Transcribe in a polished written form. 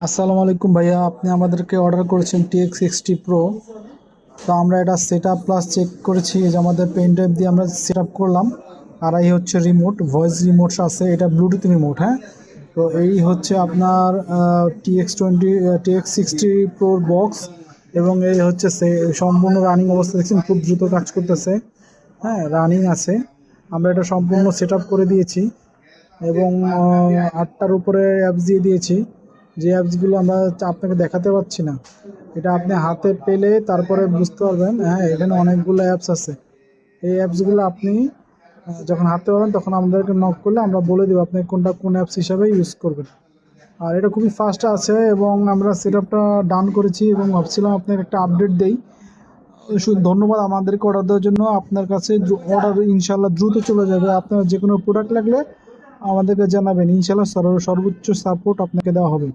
আসসালামু আলাইকুম ভাইয়া, আপনি আমাদেরকে অর্ডার করেছেন TX60 Pro। তো আমরা এটা সেট আপ প্লাস চেক করেছি যে আমাদের পেন ড্রাইভ দিয়ে আমরা সেট আপ করলাম। আর এই হচ্ছে রিমোট, ভয়েস রিমোট আছে, এটা ব্লুটুথ রিমোট। হ্যাঁ, তো এই হচ্ছে আপনার TX60 Pro বক্স। এবং এই হচ্ছে সম্পূর্ণ রানিং অবস্থা, দেখছেন খুব দ্রুত কাজ করতেছে। হ্যাঁ, রানিং আছে। আমরা এটা সম্পূর্ণ সেট আপ করে দিয়েছি এবং 8টার উপরে অ্যাপস দিয়ে দিয়েছি। যে অ্যাপসগুলো আমরা আপনাকে দেখাতে পারছি না, এটা আপনি হাতে পেলে তারপরে বুঝতে পারবেন। হ্যাঁ, এখানে অনেকগুলো অ্যাপস আছে। এই অ্যাপসগুলো আপনি যখন হাতে পাবেন তখন আমাদেরকে নক করলে আমরা বলে দেবো আপনি কোনটা কোন অ্যাপস হিসাবে ইউজ করবেন। আর এটা খুবই ফাস্ট আছে এবং আমরা সেট আপটা ডান করেছি এবং ভাবছিলাম আপনাকে একটা আপডেট দেই। ধন্যবাদ আমাদেরকে অর্ডার দেওয়ার জন্য। আপনার কাছে অর্ডার ইনশাল্লাহ দ্রুত চলে যাবে। আপনার যে কোনো প্রোডাক্ট লাগলে আমাদেরকে জানাবেন, ইনশাল্লাহ সর্বোচ্চ সাপোর্ট আপনাকে দেওয়া হবে।